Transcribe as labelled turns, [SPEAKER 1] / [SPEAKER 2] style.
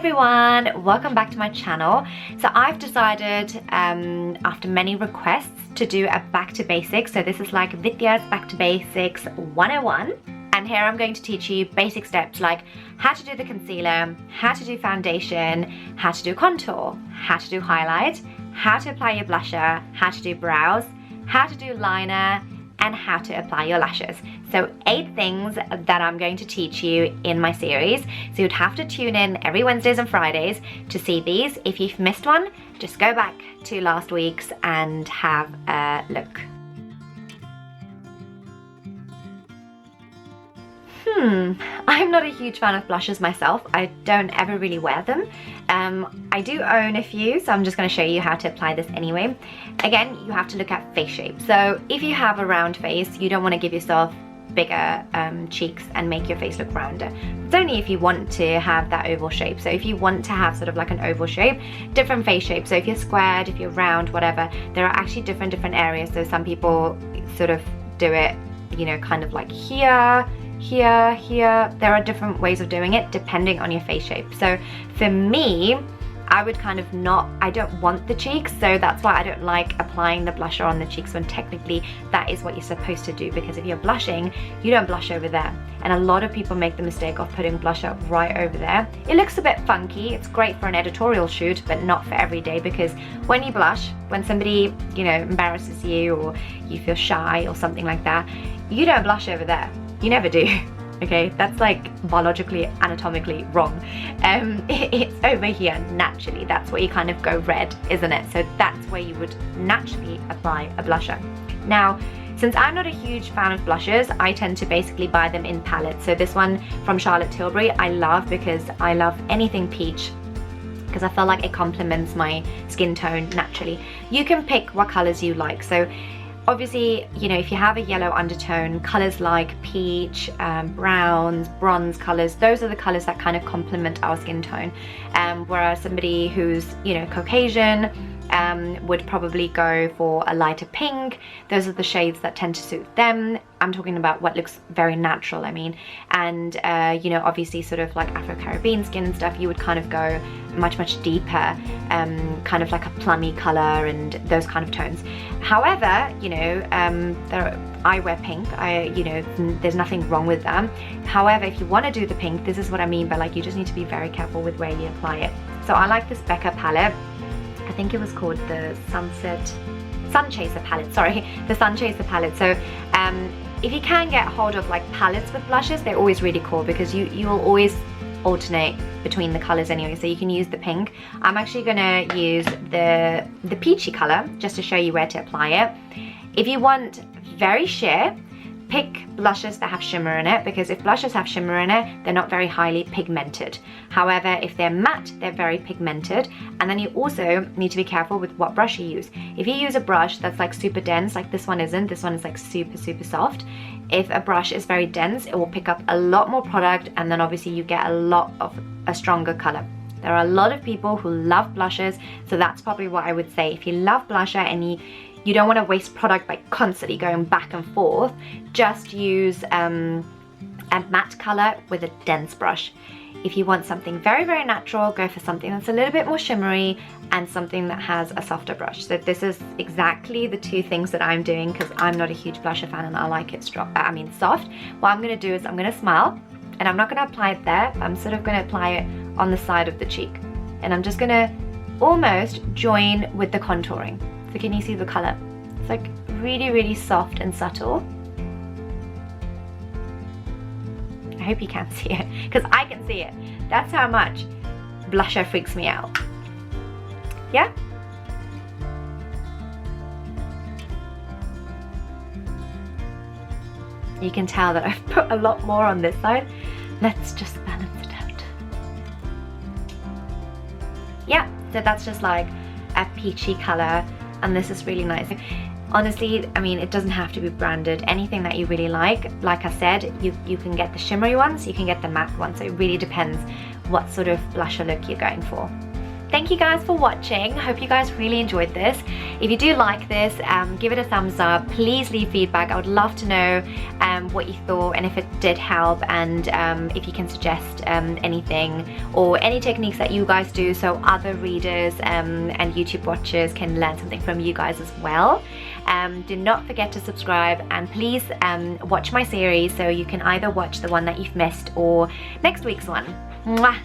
[SPEAKER 1] everyone, welcome back to my channel. So I've decided after many requests to do a back to basics. So this is like Vithya's back to basics 101, and here I'm going to teach you basic steps like how to do the concealer, how to do foundation, how to do contour, how to do highlight, how to apply your blusher, how to do brows, how to do liner, and how to apply your lashes. So 8 things that I'm going to teach you in my series. So you'd have to tune in every Wednesdays and Fridays to see these. If you've missed one, just go back to last week's and have a look. I'm not a huge fan of blushes myself. I don't ever really wear them. I do own a few, so I'm just going to show you how to apply this anyway. Again, you have to look at face shape. So if you have a round face, you don't want to give yourself bigger cheeks and make your face look rounder. It's only if you want to have that oval shape. So if you want to have sort of like an oval shape, different face shapes. So if you're squared, if you're round, whatever, there are actually different areas. So some people sort of do it, you know, kind of like here, here. There are different ways of doing it depending on your face shape. So for me, I would kind of I don't want the cheeks, so that's why I don't like applying the blusher on the cheeks when technically that is what you're supposed to do, because if you're blushing, you don't blush over there. And a lot of people make the mistake of putting blusher right over there. It looks a bit funky. It's great for an editorial shoot, but not for every day, because when you blush, when somebody, you know, embarrasses you or you feel shy or something like that, you don't blush over there. You never do. Okay, that's like biologically, anatomically wrong. It's over here naturally. That's where you kind of go red, isn't it? So that's where you would naturally apply a blusher. Now, since I'm not a huge fan of blushes, I tend to basically buy them in palettes. So this one from Tilbury I love because I love anything peach, because I feel like it complements my skin tone naturally. You can pick what colors you like. So obviously, you know, if you have a yellow undertone, colors like peach, browns, bronze colors, those are the colors that kind of complement our skin tone. Whereas somebody who's, you know, Caucasian would probably go for a lighter pink. Those are the shades that tend to suit them. I'm talking about what looks very natural, I mean. And, you know, obviously sort of like Afro-Caribbean skin and stuff, you would kind of go much deeper, kind of like a plummy color and those kind of tones. However, you know, I wear pink. You know, there's nothing wrong with that. However, if you want to do the pink, this is what I mean by like, you just need to be very careful with where you apply it. So I like this Becca palette. I think it was called the Sunchaser palette, sorry, the Sunchaser palette. So if you can get hold of like palettes with blushes, they're always really cool, because you will always alternate between the colors anyway. So you can use the pink. I'm actually gonna use the peachy color just to show you where to apply it. If you want very sheer, pick blushes that have shimmer in it, because if blushes have shimmer in it, they're not very highly pigmented. However, if they're matte, they're very pigmented. And then you also need to be careful with what brush you use. If you use a brush that's like super dense, like this one isn't, this one is like super soft. If a brush is very dense, it will pick up a lot more product, and then obviously you get a lot of a stronger color. There are a lot of people who love blushes, so that's probably what I would say. If you love blusher and you don't want to waste product by constantly going back and forth, just use a matte color with a dense brush. If you want something very natural, go for something that's a little bit more shimmery and something that has a softer brush. So this is exactly the 2 things that I'm doing, because I'm not a huge blusher fan and I like it soft. What I'm going to do is I'm going to smile, and I'm not going to apply it there. I'm sort of going to apply it on the side of the cheek, and I'm just going to almost join with the contouring. So can you see the color? It's like really soft and subtle. I hope you can see it, because I can see it. That's how much blusher freaks me out. Yeah? You can tell that I've put a lot more on this side. Let's just balance it out. Yeah, so that's just like a peachy color, and this is really nice. Honestly, I mean, it doesn't have to be branded. Anything that you really like I said, you can get the shimmery ones, you can get the matte ones. So it really depends what sort of blusher look you're going for. thank you guys for watching. Hope you guys really enjoyed this. If you do like this, give it a thumbs up. Please leave feedback. I would love to know what you thought and if it did help, and if you can suggest anything or any techniques that you guys do so other readers and YouTube watchers can learn something from you guys as well. Do not forget to subscribe, and please watch my series so you can either watch the one that you've missed or next week's one. Mwah!